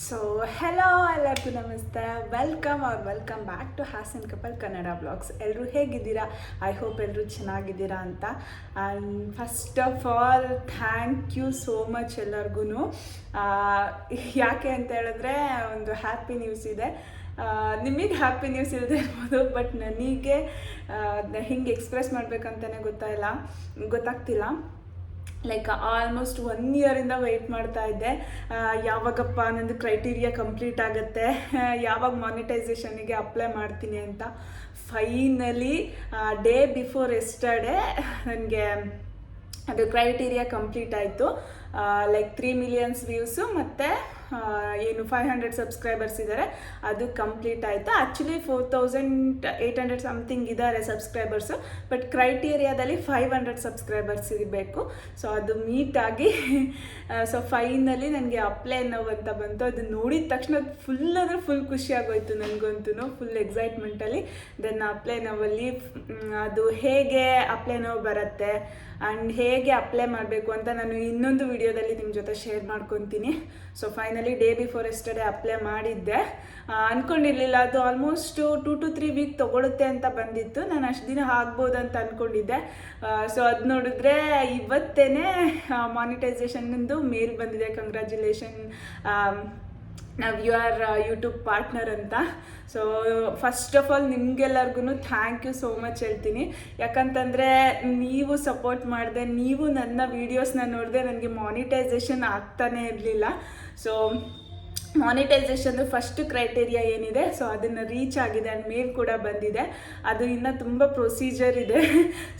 So hello ಎಲ್ಲರಿಗೂ ನಮಸ್ತೆ, welcome back to Hassan couple Kannada blogs. ಎಲ್ಲರೂ ಹೇಗಿದ್ದೀರಾ? ಐ ಹೋಪ್ ಎಲ್ಲರೂ ಚೆನ್ನಾಗಿದ್ದೀರಾ ಅಂತ. And first of all thank you so much ಎಲ್ಲರಿಗೂ. ಯಾಕೆ ಅಂತ ಹೇಳಿದ್ರೆ ಒಂದು ಹ್ಯಾಪಿ ನ್ಯೂಸ್ ಇದೆ. ನಿಮಗೆ ಹ್ಯಾಪಿ ನ್ಯೂಸ್ ಇಲ್ಲದೆ ಇರ್ಬೋದು, ಬಟ್ ನನಗೆ ಹಿಂಗೆ ಎಕ್ಸ್ಪ್ರೆಸ್ ಮಾಡಬೇಕಂತಲೇ ಗೊತ್ತಾಗ್ತಿಲ್ಲ. ಲೈಕ್ ಆಲ್ಮೋಸ್ಟ್ 1 ಇಯರಿಂದ ವೆಯ್ಟ್ ಮಾಡ್ತಾ ಇದ್ದೆ, ಯಾವಾಗಪ್ಪ ನನ್ನದು ಕ್ರೈಟೀರಿಯಾ ಕಂಪ್ಲೀಟ್ ಆಗುತ್ತೆ, ಯಾವಾಗ ಮಾನಿಟೈಸೇಷನಿಗೆ ಅಪ್ಲೈ ಮಾಡ್ತೀನಿ ಅಂತ. ಫೈನಲಿ ಡೇ ಬಿಫೋರ್ ಎಸ್ಟರ್ಡೇ ನನಗೆ ಅದು ಕ್ರೈಟೀರಿಯಾ ಕಂಪ್ಲೀಟ್ ಆಯಿತು. ಲೈಕ್ 3 ಮಿಲಿಯನ್ಸ್ ವ್ಯೂಸು ಮತ್ತು ಏನು 500 ಸಬ್ಸ್ಕ್ರೈಬರ್ಸ್ ಇದ್ದಾರೆ, ಅದು ಕಂಪ್ಲೀಟ್ ಆಯಿತು. ಆ್ಯಕ್ಚುಲಿ 4800 ಸಮಥಿಂಗ್ ಇದ್ದಾರೆ ಸಬ್ಸ್ಕ್ರೈಬರ್ಸು, ಬಟ್ ಕ್ರೈಟೀರಿಯಾದಲ್ಲಿ 500 ಸಬ್ಸ್ಕ್ರೈಬರ್ಸ್ ಇರಬೇಕು. ಸೊ ಅದು ಮೀಟ್ ಆಗಿ ಸೊ ಫೈನಲಿ ನನಗೆ ಅಪ್ಲೈ ನೋವು ಅಂತ ಬಂತು. ಅದು ನೋಡಿದ ತಕ್ಷಣ ಫುಲ್ ಖುಷಿಯಾಗೋಯ್ತು ನನಗಂತೂ, ಫುಲ್ ಎಕ್ಸೈಟ್ಮೆಂಟಲ್ಲಿ. ದೆನ್ ಅಪ್ಲೈ ನೋವಲ್ಲಿ ಅದು ಹೇಗೆ ಅಪ್ಲೈ ನೋವು ಬರುತ್ತೆ ಆ್ಯಂಡ್ ಹೇಗೆ ಅಪ್ಲೈ ಮಾಡಬೇಕು ಅಂತ ನಾನು ಇನ್ನೊಂದು ವಿಡಿಯೋದಲ್ಲಿ ನಿಮ್ಮ ಜೊತೆ ಶೇರ್ ಮಾಡ್ಕೊತೀನಿ. So finally day before yesterday apply ಮಾಡಿದ್ದೆ. ಅಂದ್ಕೊಂಡಿರಲಿಲ್ಲ ಅದು ಆಲ್ಮೋಸ್ಟ್ 2 to 3 ವೀಕ್ ತೊಗೊಳುತ್ತೆ ಅಂತ ಬಂದಿತ್ತು. ನಾನು ಅಷ್ಟು ದಿನ ಆಗ್ಬೋದು ಅಂತ ಅಂದ್ಕೊಂಡಿದ್ದೆ. ಸೊ ಅದು ನೋಡಿದ್ರೆ ಇವತ್ತೇ ಮಾನಿಟೈಸೇಷನ್ದು ಮೇಲ್ ಬಂದಿದೆ, ಕಂಗ್ರ್ಯಾಚುಲೇಷನ್ ನಾವು ಯು ಆರ್ ಯೂಟ್ಯೂಬ್ ಪಾರ್ಟ್ನರ್ ಅಂತ. ಸೊ ಫಸ್ಟ್ ಆಫ್ ಆಲ್ ನಿಮಗೆಲ್ಲರಿಗೂ ಥ್ಯಾಂಕ್ ಯು ಸೋ ಮಚ್ ಹೇಳ್ತೀನಿ. ಯಾಕಂತಂದರೆ ನೀವು ಸಪೋರ್ಟ್ ಮಾಡಿದೆ, ನೀವು ನನ್ನ ವೀಡಿಯೋಸ್ನ ನೋಡಿದೆ, ನನಗೆ ಮಾನಿಟೈಸೇಷನ್ ಆಗ್ತಾನೇ ಇರಲಿಲ್ಲ. ಸೊ ಮಾನಿಟೈಸೇಷನ್ದು ಫಸ್ಟ್ ಕ್ರೈಟೇರಿಯಾ ಏನಿದೆ, ಸೊ ಅದನ್ನು ರೀಚ್ ಆಗಿದೆ ಆ್ಯಂಡ್ ಮೇಲ್ ಕೂಡ ಬಂದಿದೆ. ಅದು ಇನ್ನೂ ತುಂಬ ಪ್ರೊಸೀಜರ್ ಇದೆ.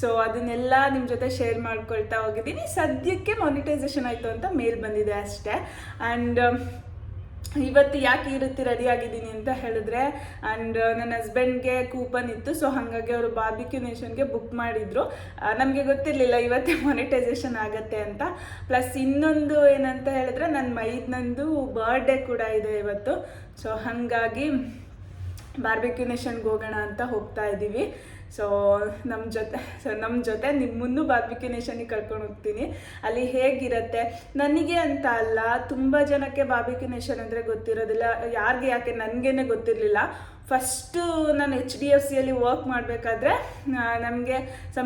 ಸೊ ಅದನ್ನೆಲ್ಲ ನಿಮ್ಮ ಜೊತೆ ಶೇರ್ ಮಾಡ್ಕೊಳ್ತಾ ಹೋಗಿದ್ದೀನಿ. ಸದ್ಯಕ್ಕೆ ಮಾನಿಟೈಸೇಷನ್ ಆಯಿತು ಅಂತ ಮೇಲ್ ಬಂದಿದೆ ಅಷ್ಟೇ. ಆ್ಯಂಡ್ ಇವತ್ತು ಯಾಕೆ ಈ ರೀತಿ ರೆಡಿ ಆಗಿದ್ದೀನಿ ಅಂತ ಹೇಳಿದ್ರೆ, ಆ್ಯಂಡ್ ನನ್ನ ಹಸ್ಬೆಂಡ್ಗೆ ಕೂಪನ್ ಇತ್ತು. ಸೊ ಹಾಗಾಗಿ ಅವರು ಬಾರ್ಬಿಕ್ಯೂ ನೇಷನ್ಗೆ ಬುಕ್ ಮಾಡಿದರು. ನಮಗೆ ಗೊತ್ತಿರಲಿಲ್ಲ ಇವತ್ತೇ ಮಾನಿಟೈಸೇಷನ್ ಆಗುತ್ತೆ ಅಂತ. ಪ್ಲಸ್ ಇನ್ನೊಂದು ಏನಂತ ಹೇಳಿದ್ರೆ ನನ್ನ ಮೈದ್ನಂದು ಬರ್ಡೇ ಕೂಡ ಇದೆ ಇವತ್ತು. ಸೊ ಹಾಗಾಗಿ ಬಾರ್ಬಿಕ್ಯೂ ನೇಷನ್ಗೆ ಹೋಗೋಣ ಅಂತ ಹೋಗ್ತಾ ಇದ್ದೀವಿ. ಸೊ ನಮ್ಮ ಜೊತೆ ನಿಮ್ಮನ್ನು ಬಾರ್ಬಿಕ್ಯೂ ನೇಷನ್ಗೆ ಕರ್ಕೊಂಡು ಹೋಗ್ತೀನಿ. ಅಲ್ಲಿ ಹೇಗಿರುತ್ತೆ ನನಗೆ ಅಂತ ಅಲ್ಲ, ತುಂಬ ಜನಕ್ಕೆ ಬಾರ್ಬಿಕ್ಯೂ ನೇಷನ್ ಅಂದರೆ ಗೊತ್ತಿರೋದಿಲ್ಲ. ಯಾಕೆ ನನಗೇನೆ ಗೊತ್ತಿರಲಿಲ್ಲ. ಫಸ್ಟು ನಾನು HDFCಯಲ್ಲಿ ವರ್ಕ್ ಮಾಡಬೇಕಾದ್ರೆ ನಮಗೆ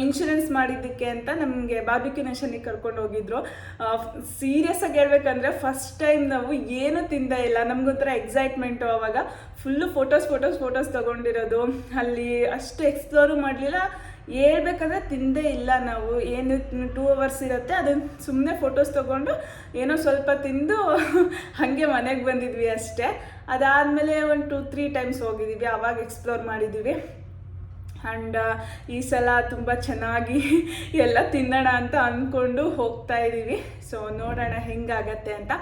ಇನ್ಶೂರೆನ್ಸ್ ಮಾಡಿದ್ದಕ್ಕೆ ಅಂತ ನಮಗೆ ಬಾರ್ಬಿಕ್ಯೂ ನೇಷನ್ಗೆ ಕರ್ಕೊಂಡು ಹೋಗಿದ್ರು. ಸೀರಿಯಸ್ಸಾಗಿ ಹೇಳ್ಬೇಕಂದ್ರೆ ಫಸ್ಟ್ ಟೈಮ್ ನಾವು ಏನೂ ತಿಂದೇ ಇಲ್ಲ. ನಮಗೊಂಥರ ಎಕ್ಸೈಟ್ಮೆಂಟು. ಆವಾಗ ಫುಲ್ಲು ಫೋಟೋಸ್ ತೊಗೊಂಡಿರೋದು. ಅಲ್ಲಿ ಅಷ್ಟು ಎಕ್ಸ್ಪ್ಲೋರು ಮಾಡಲಿಲ್ಲ. ಹೇಳ್ಬೇಕಂದ್ರೆ ತಿಂದೇ ಇಲ್ಲ ನಾವು. ಏನು 2 hours ಇರುತ್ತೆ, ಅದನ್ನು ಸುಮ್ಮನೆ ಫೋಟೋಸ್ ತೊಗೊಂಡು ಏನೋ ಸ್ವಲ್ಪ ತಿಂದು ಹಾಗೆ ಮನೆಗೆ ಬಂದಿದ್ವಿ ಅಷ್ಟೇ. ಅದಾದಮೇಲೆ ಒಂದು 2-3 ಟೈಮ್ಸ್ ಹೋಗಿದ್ದೀವಿ, ಆವಾಗ ಎಕ್ಸ್ಪ್ಲೋರ್ ಮಾಡಿದ್ದೀವಿ. ಆ್ಯಂಡ್ ಈ ಸಲ ತುಂಬ ಚೆನ್ನಾಗಿ ಎಲ್ಲ ತಿನ್ನೋಣ ಅಂತ ಅಂದ್ಕೊಂಡು ಹೋಗ್ತಾ ಇದ್ದೀವಿ. ಸೊ ನೋಡೋಣ ಹೆಂಗಾಗತ್ತೆ ಅಂತ.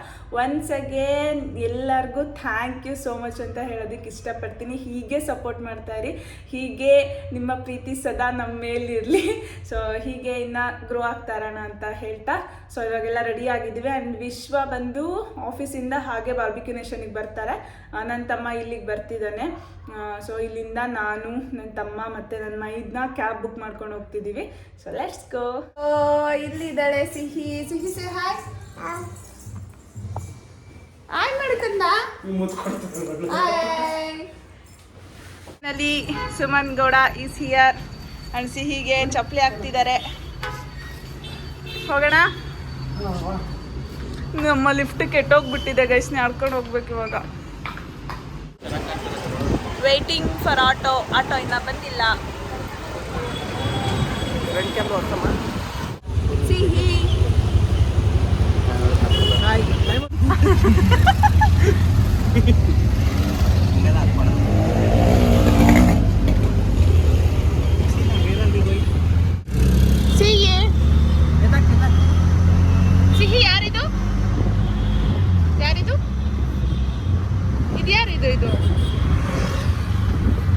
ಒನ್ಸ್ ಅಗೇನ್ ಎಲ್ಲರಿಗೂ ಥ್ಯಾಂಕ್ ಯು ಸೋ ಮಚ್ ಅಂತ ಹೇಳೋದಕ್ಕೆ ಇಷ್ಟಪಡ್ತೀನಿ. ಹೀಗೆ ಸಪೋರ್ಟ್ ಮಾಡ್ತಾಯಿರಿ, ಹೀಗೆ ನಿಮ್ಮ ಪ್ರೀತಿ ಸದಾ ನಮ್ಮ ಮೇಲಿರಲಿ. ಸೊ ಹೀಗೆ ಇನ್ನು ಗ್ರೋ ಆಗ್ತಾರೋಣ ಅಂತ ಹೇಳ್ತಾ, ಸೊ ಇವಾಗೆಲ್ಲ ರೆಡಿ ಆಗಿದ್ದೀವಿ. ಆ್ಯಂಡ್ ವಿಶ್ವ ಬಂದು ಆಫೀಸಿಂದ ಹಾಗೆ ಬಾರ್ಬಿಕ್ಯೂ ನೇಷನ್ಗೆ ಬರ್ತಾರೆ. ನನ್ನ ತಮ್ಮ ಇಲ್ಲಿಗೆ ಬರ್ತಿದ್ದಾನೆ. ಸೊ ಇಲ್ಲಿಂದ ನಾನು, ನನ್ನ ತಮ್ಮ ಮತ್ತು ನನ್ನ ಮೈದ್ನ ಕ್ಯಾಬ್ ಬುಕ್ ಮಾಡ್ಕೊಂಡು ಹೋಗ್ತಿದ್ದೀವಿ. So let's go. ಇಲ್ಲಿದ್ದಾಳೆ ಸಿಹಿ. Say hi. ಹಾಯ್ ಮಾಡ್ಕಂದ. ನಲ್ಲಿ Suman Gowda is here and ಸಿಹಿಗೆ ಚಪ್ಪಲಿ ಹಾಕ್ತಿದ್ದಾರೆ. ಹೋಗೋಣ. ನಮ್ಮ ಲಿಫ್ಟ್ ಕೆಟ್ಟೋಗ್ಬಿಟ್ಟಿದೆ ಗೈಸ್, ನಡ್ಕೊಂಡು ಹೋಗ್ಬೇಕು ಇವಾಗ. ವೇಟಿಂಗ್ ಫಾರ್ ಆಟೋ ಇನ್ನೂ ಬಂದಿಲ್ಲ. ಸಿಹಿ ಸಿಹಿ ಯಾರಿದು ಇದು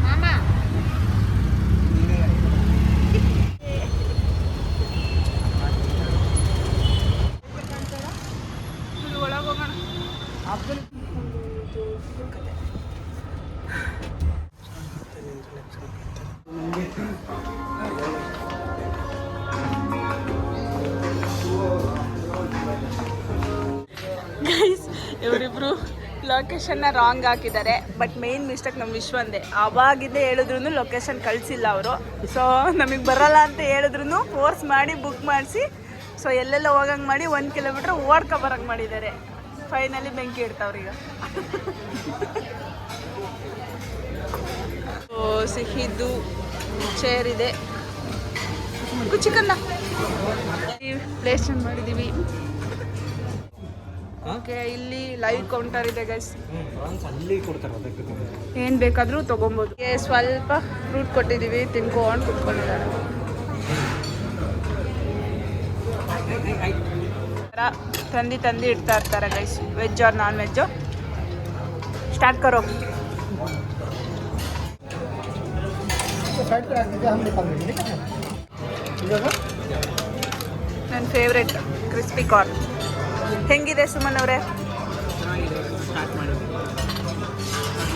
ಮಾಮ. ಒಳಗೆ ಹೋಗೋಣ. ಗೈಸ್ ಇವರಿಬ್ರು ಲೊಕೇಶನ್ನ ರಾಂಗ್ ಹಾಕಿದ್ದಾರೆ. ಬಟ್ ಮೇನ್ ಮಿಸ್ಟೇಕ್ ನಮ್ಮ ವಿಶ್ವಂದೆ. ಅವಾಗಿಂದ ಹೇಳಿದ್ರು ಲೊಕೇಶನ್ ಕಳಿಸಿಲ್ಲ ಅವರು. ಸೊ ನಮಗೆ ಬರಲ್ಲ ಅಂತ ಹೇಳಿದ್ರು ಫೋರ್ಸ್ ಮಾಡಿ ಬುಕ್ ಮಾಡಿಸಿ ಸೊ ಎಲ್ಲೆಲ್ಲ ಹೋಗಂಗೆ ಮಾಡಿ 1 ಕಿಲೋಮೀಟ್ರ್ ಓಡ್ಕೊ ಬರಂಗೆ ಮಾಡಿದ್ದಾರೆ. ಫೈನಲಿ ಬೆಂಕಿ ಇಡ್ತಾವ್ರೀಗ. ಸೊ ಸಿಹಿದ್ದು ಚೇರ್ ಇದೆ. ಚಿಕನ್ನ ಪ್ಲೇಸ್ ಚೇಂಜ್ ಮಾಡಿದ್ದೀವಿ. ಓಕೆ, ಇಲ್ಲಿ ಲೈವ್ ಕೌಂಟರ್ ಇದೆ ಗೈಸ್. ಏನು ಬೇಕಾದರೂ ತೊಗೊಬೋದು. ಸ್ವಲ್ಪ ಫ್ರೂಟ್ ಕೊಟ್ಟಿದ್ದೀವಿ, ತಿನ್ಕೊಂಡು ಕುತ್ಕೊಂಡಿದ್ದಾರೆ. ತಂದು ಇಡ್ತಾ ಇರ್ತಾರೆ guys. Veg or non veg. Start ಕರೋ. ನನ್ನ ಫೇವ್ರೆಟ್ ಕ್ರಿಸ್ಪಿ ಕಾರ್ನ್. ಹೆಂಗಿದೆ ಸುಮನ್ ಅವರೇ?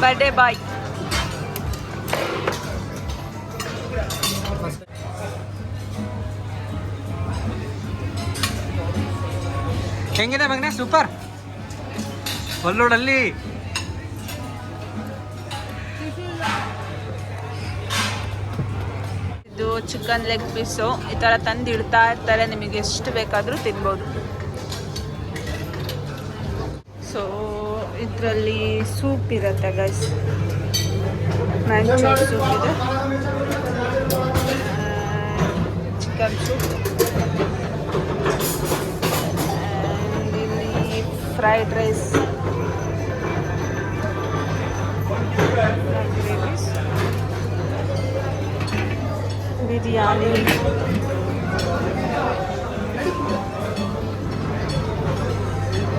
Birthday boy. ಹೆಂಗಿದೆ ಮಗನೇ? ಸೂಪರ್. ಒಲ್ಲೋಡಲ್ಲಿ ಇದು ಚಿಕನ್ ಲೆಗ್ ಪೀಸು. ಈ ಥರ ತಂದು ಇಡ್ತಾ ಇರ್ತಾರೆ, ನಿಮಗೆ ಎಷ್ಟು ಬೇಕಾದರೂ ತಿನ್ಬೋದು. ಸೊ ಇದರಲ್ಲಿ ಸೂಪ್ ಇರುತ್ತೆ ಗೈಸ್. ಮ್ಯಾಂಗೋ ಸೂಪ್ ಇದೆ, ಚಿಕನ್ ಸೂಪ್, ಇಲ್ಲಿ ಫ್ರೈಡ್ ರೈಸ್, ಬಿರಿಯಾನಿ,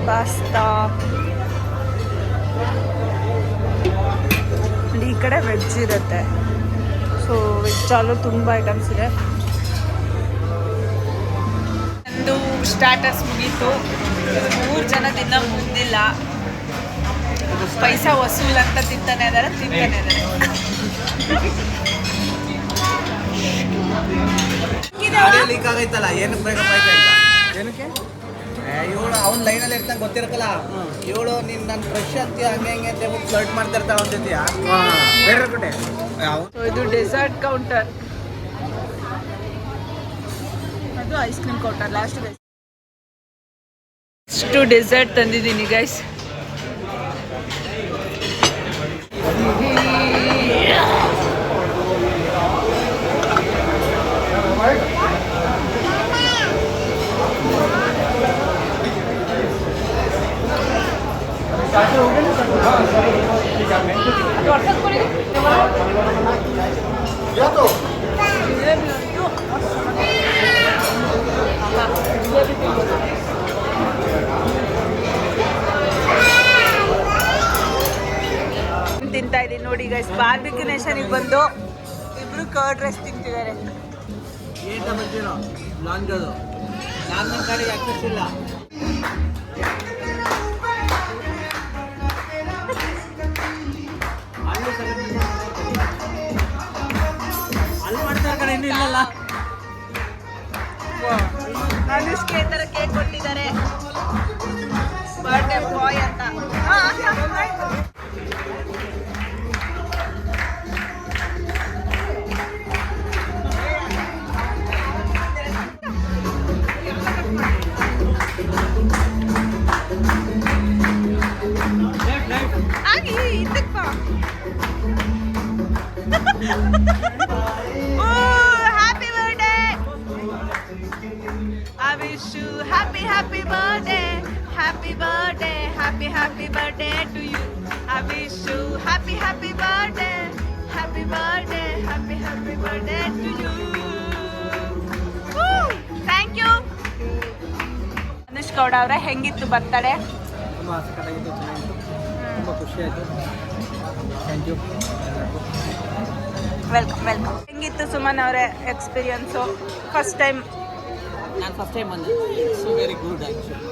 ಪಾಸ್ತಾ. ಈ ಕಡೆ ವೆಜ್ ಇರುತ್ತೆ. ಸೊ ವೆಜ್ಜಲ್ಲೂ ತುಂಬ ಐಟಮ್ಸ್ ಇದೆ. ಒಂದು ಸ್ಟಾರ್ಟರ್ಸ್ ಮುಗೀತು. 3 ಜನ ದಿನ ಮುಗ್ದಿಲ್ಲ. ಪೈಸಾ ವಸೂಲ್ ಅಂತ ತಿಂತಾನೆ ಇದ್ದಾರೆ. ಲೀಕ್ ಆಗೈತಲ್ಲ, ಏನಕ್ಕೆ ಬೇಕಪ್ಪ ಏನಕ್ಕೆ ಇವಳು ಅವ್ನ ಲೈನಲ್ಲಿ ಇರ್ತಾನೆ ಗೊತ್ತಿರಕ್ಕಲ್ಲ. ಇವಳು ನೀನು ನನ್ನ ಫ್ರೆಶ್ ಅಂತೀಯ ಹಂಗೆ ಅಂತ ಹೇಳ್ಬಿಟ್ಟು ಫ್ಲರ್ಟ್ ಮಾಡ್ತಾ ಇರ್ತಾಳೆ ಅವನ ಜೊತೆ. ಬೇರೆ ಕಡೆ ಇದು ಡೆಸರ್ಟ್ ಕೌಂಟರ್, ಅದು ಐಸ್ ಕ್ರೀಮ್ ಕೌಂಟರ್. ಲಾಸ್ಟ್ ಇಷ್ಟು ಡೆಸರ್ಟ್ ತಂದಿದ್ದೀನಿ ಗೈಸ್. ತಿಂತಾ ಇದ್ದೀನಿ ನೋಡಿ ಗೈಸ್. ಬಾರ್ಬಿಕ್ಯೂ ನೇಷನ್ಗೆ ಬಂದು ಇಬ್ರು ಕರ್ಡ್ ರೈಸ್ ತಿಂತಿದ್ದಾರೆ. ನನ್ನ ಕಡೆಗೆ ಆಕ್ಸೆಸ್ ಇಲ್ಲ. ಅಲ್ಲಿ ಮಾಡ್ತಾರೆ ಕಡೆ ಇನ್ನೂ ಇಲ್ಲಲ್ಲ. ಅನುಷ್ಕೆ ಈ ಥರ ಕೇಕ್ ಕೊಟ್ಟಿದ್ದಾರೆ, ಬರ್ಡೇ ಬಾಯ್ ಅಂತ. ಆಗಿ ಇದಕ್ಕೆ ಬಾ. Happy birthday. I wish you happy birthday, happy birthday, happy birthday to you. I wish you happy birthday, happy birthday, happy birthday to you. Woo! Thank you. Anushka Gowda ಅವರೇ, ಹೆಂಗಿತ್ತು ಬರ್ತಡೇ? ತುಂಬ ಸಖತ್ತಾಗಿತ್ತು, ಚೆನ್ನಾಗಿತ್ತು, ತುಂಬ ಖುಷಿ ಆಯಿತು. Thank you. ವೆಲ್ಕಮ್. ಹೆಂಗಿತ್ತು ಸುಮನ್ ಅವರೇ ಎಕ್ಸ್ಪೀರಿಯನ್ಸು? ಫಸ್ಟ್ ಟೈಮ್ ಬಂದೆ. It's very good actually.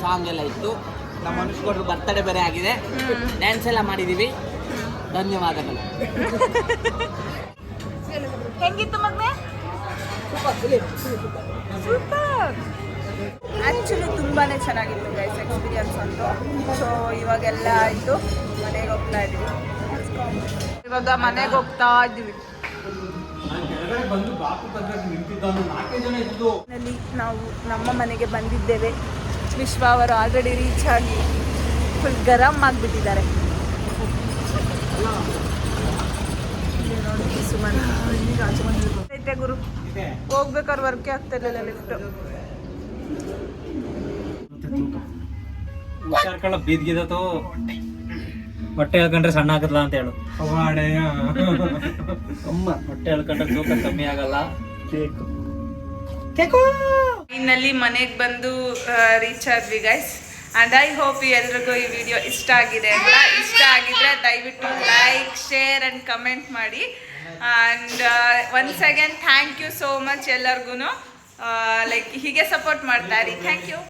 Song ಎಲ್ಲ ಇತ್ತು. ನಮ್ಮ ಅನುಷ್ಕಾ ಬರ್ತಡೇ ಬೇರೆ ಆಗಿದೆ. ಡ್ಯಾನ್ಸ್ ಎಲ್ಲ ಮಾಡಿದ್ದೀವಿ. ಧನ್ಯವಾದಗಳು. ಹೆಂಗಿತ್ತು ಮಗನೇ? ಸೂಪರ್. ಆ್ಯಕ್ಚುಲಿ ತುಂಬ ತುಂಬಾ ಚೆನ್ನಾಗಿತ್ತು ಗೈಸ್ ಎಕ್ಸ್ಪೀರಿಯನ್ಸ್ ಅಂತೂ. ಸೊ ಇವಾಗೆಲ್ಲ ಆಯಿತು, ಮನೆಗೆ ಹೋಗ್ತಾ ಇದ್ದೀವಿ. ಇವಾಗ ಮನೆಗೆ ಹೋಗ್ತಾ ಇದ್ದೀವಿ. ನಾವು ನಮ್ಮ ಮನೆಗೆ ಬಂದಿದ್ದೇವೆ. ವಿಶ್ವ ಅವರು ಆಲ್ರೆಡಿ ರೀಚ್ ಆಗಿ ಫುಲ್ ಗರಂ ಆಗಿಬಿಟ್ಟಿದ್ದಾರೆ. ನೋಡಿ ಸುಮನ್ ಐತೆ ಗುರು, ಹೋಗ್ಬೇಕಾದ್ರೆ ವರ್ಕೆ ಆಗ್ತಿರ್ಲಿಲ್ಲ ಲಿಫ್ಟ್. ಹುಷಾರ್ಕೊಳ್ಳ ಬೀದ್ಗಿದತು, ಹೊಟ್ಟೆ ಹೇಳ್ಕೊಂಡ್ರೆ ಸಣ್ಣ ಆಗಲ್ಲ ಅಂತ ಹೇಳು. ಅಮ್ಮ ಹೊಟ್ಟೆ ಹೇಳ್ಕೊಂಡ್ರೆ ತೂಕ ಕಮ್ಮಿ ಆಗಲ್ಲ. ಇನ್ನಲ್ಲಿ ಮನೆಗೆ ಬಂದು ರೀಚ್ ಆದ್ವಿ ಗೈಸ್. ಆ್ಯಂಡ್ ಐ ಹೋಪ್ ಎಲ್ರಿಗೂ ಈ ವಿಡಿಯೋ ಇಷ್ಟ ಆಗಿದೆ ಅಂತ. ಇಷ್ಟ ಆಗಿದ್ರೆ ದಯವಿಟ್ಟು ಲೈಕ್, ಶೇರ್ ಆ್ಯಂಡ್ ಕಮೆಂಟ್ ಮಾಡಿ. And once again thank you so much ಎಲ್ಲರಿಗೂ. ಲೈಕ್ ಹೀಗೆ ಸಪೋರ್ಟ್ ಮಾಡ್ತಾ ಇರಿ. Thank you.